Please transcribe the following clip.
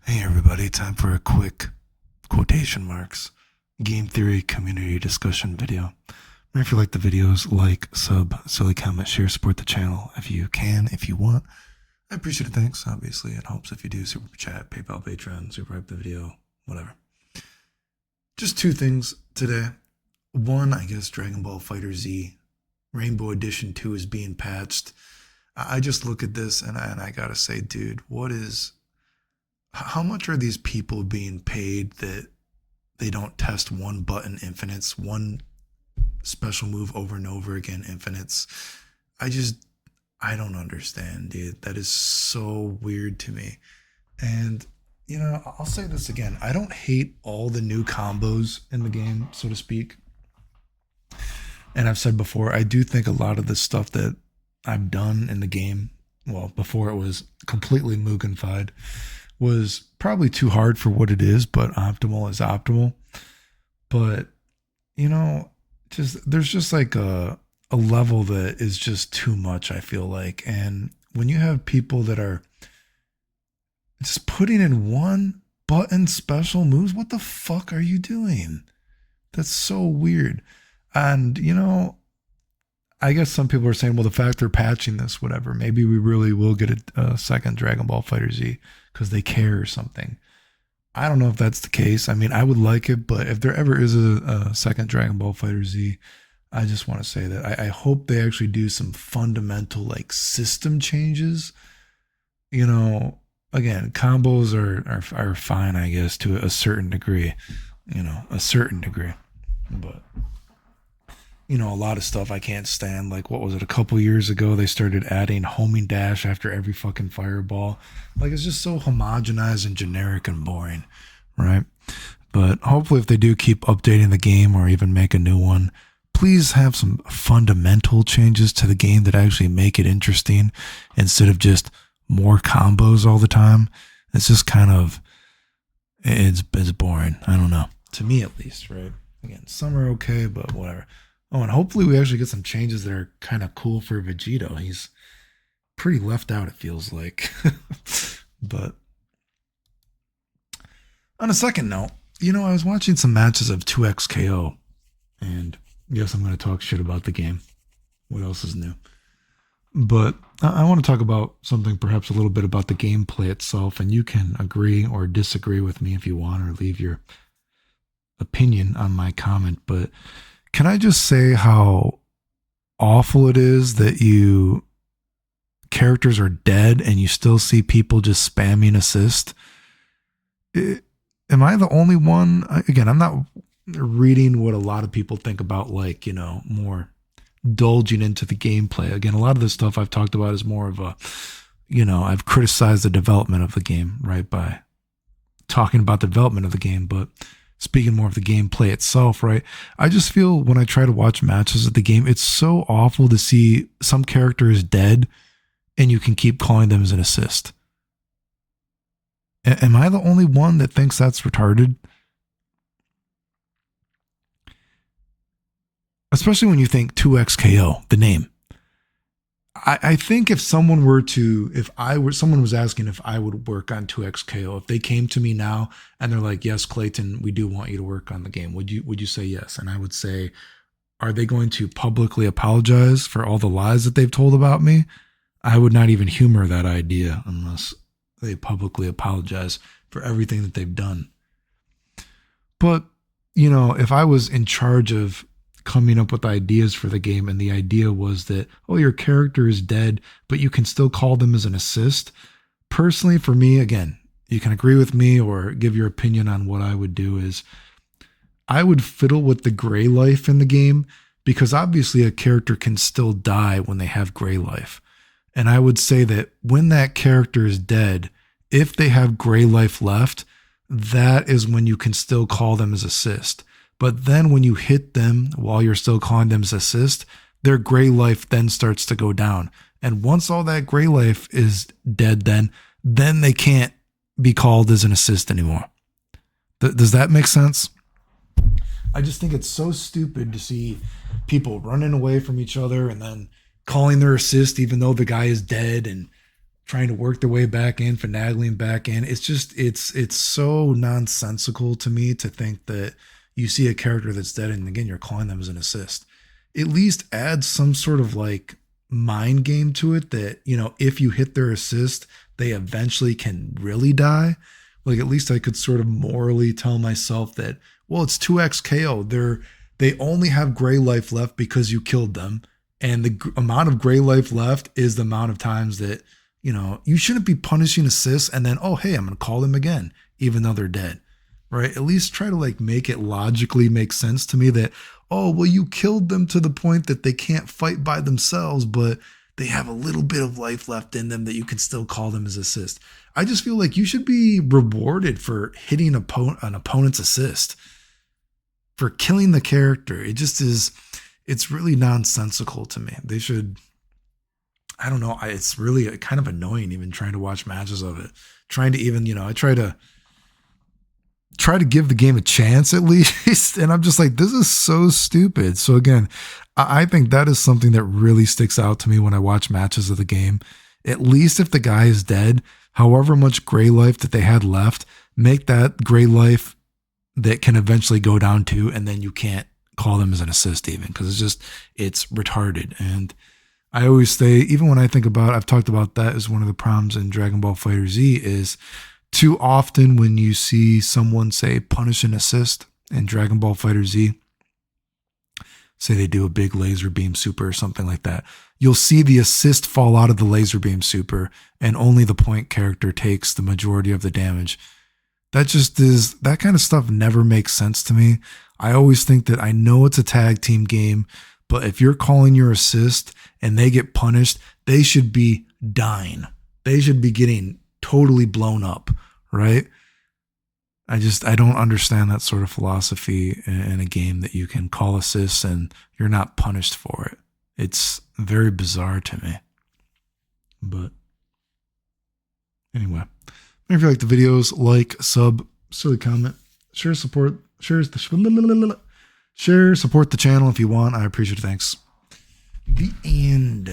Hey everybody, time for a quick quotation marks game theory community discussion video. And if you like the videos, like, sub, silly comment, share, support the channel if you can, if you want. I appreciate it. Thanks. Obviously, it helps if you do. Super chat, PayPal, Patreon, super hype the video, whatever. Just two things today. One, I guess Dragon Ball Fighter Z Rainbow Edition 2 is being patched. I just look at this and I gotta say, dude, how much are these people being paid that they don't test one button infinites, one special move over and over again infinites? I don't understand, dude. That is so weird to me. And, I'll say this again. I don't hate all the new combos in the game, so to speak. And I've said before, I do think a lot of the stuff that I've done in the game, well, before it was completely Mugenfied, was probably too hard for what it is, but optimal is optimal. But, there's just like a level that is just too much, I feel like. And when you have people that are just putting in one button special moves, what the fuck are you doing? That's so weird. And, I guess some people are saying, well, the fact they're patching this, whatever, maybe we really will get a second Dragon Ball Fighter Z because they care or something. I don't know if that's the case. I mean, I would like it, but if there ever is a second Dragon Ball Fighter Z, I just want to say that I hope they actually do some fundamental like system changes. Again, combos are fine, I guess, to a certain degree. But a lot of stuff I can't stand. Like, what was it? A couple years ago, they started adding homing dash after every fucking fireball. Like, it's just so homogenized and generic and boring, right? But hopefully if they do keep updating the game or even make a new one, please have some fundamental changes to the game that actually make it interesting instead of just more combos all the time. It's just kind of, it's boring. I don't know. To me, at least, right? Again, some are okay, but whatever. Oh, and hopefully we actually get some changes that are kind of cool for Vegito. He's pretty left out, it feels like. But on a second note, I was watching some matches of 2XKO, and yes, I'm going to talk shit about the game. What else is new? But I want to talk about something perhaps a little bit about the gameplay itself, and you can agree or disagree with me if you want, or leave your opinion on my comment. But can I just say how awful it is that characters are dead and you still see people just spamming assist? Am I the only one? Again, I'm not reading what a lot of people think about, like, more indulging into the gameplay. Again, a lot of this stuff I've talked about is more of a, I've criticized the development of the game, right, by talking about the development of the game, but speaking more of the gameplay itself, right? I just feel when I try to watch matches of the game, it's so awful to see some character is dead and you can keep calling them as an assist. Am I the only one that thinks that's retarded? Especially when you think 2XKO, the name. I think if someone someone was asking if I would work on 2XKO, if they came to me now and they're like, yes, Clayton, we do want you to work on the game, would you say yes? And I would say, are they going to publicly apologize for all the lies that they've told about me? I would not even humor that idea unless they publicly apologize for everything that they've done. But, if I was in charge of coming up with ideas for the game and the idea was that, oh, your character is dead, but you can still call them as an assist. Personally, for me, again, you can agree with me or give your opinion on what I would do is I would fiddle with the gray life in the game, because obviously a character can still die when they have gray life. And I would say that when that character is dead, if they have gray life left, that is when you can still call them as assist. But then when you hit them while you're still calling them as assist, their gray life then starts to go down. And once all that gray life is dead, then they can't be called as an assist anymore. Does that make sense? I just think it's so stupid to see people running away from each other and then calling their assist even though the guy is dead, and trying to work their way back in, finagling back in. It's just it's so nonsensical to me to think that you see a character that's dead and again you're calling them as an assist. At least add some sort of like mind game to it that, you know, if you hit their assist, they eventually can really die. Like at least I could sort of morally tell myself that, well, it's 2x KO. They only have gray life left because you killed them. And the amount of gray life left is the amount of times that, you know, you shouldn't be punishing assists and then, oh, hey, I'm going to call them again, even though they're dead, right? At least try to like make it logically make sense to me that, oh, well, you killed them to the point that they can't fight by themselves, but they have a little bit of life left in them that you can still call them as assist. I just feel like you should be rewarded for hitting an opponent's assist, for killing the character. It just is, it's really nonsensical to me. They should, I don't know. It's really kind of annoying even trying to watch matches of it. Trying to even, you know, I try to give the game a chance at least. And I'm just like, this is so stupid. So again, I think that is something that really sticks out to me when I watch matches of the game. At least if the guy is dead, however much gray life that they had left, make that gray life that can eventually go down to, and then you can't call them as an assist even, because it's retarded. And I always say, even when I think about, I've talked about that as one of the problems in Dragon Ball FighterZ is too often when you see someone say punish an assist in Dragon Ball FighterZ, say they do a big laser beam super or something like that, you'll see the assist fall out of the laser beam super and only the point character takes the majority of the damage. That just is, that kind of stuff never makes sense to me. I always think that I know it's a tag team game, but if you're calling your assist and they get punished, they should be dying. They should be getting totally blown up, right? I don't understand that sort of philosophy in a game that you can call assists and you're not punished for it. It's very bizarre to me. But anyway, if you like the videos, like, sub, silly comment, share, support the channel if you want. I appreciate it. Thanks. The end.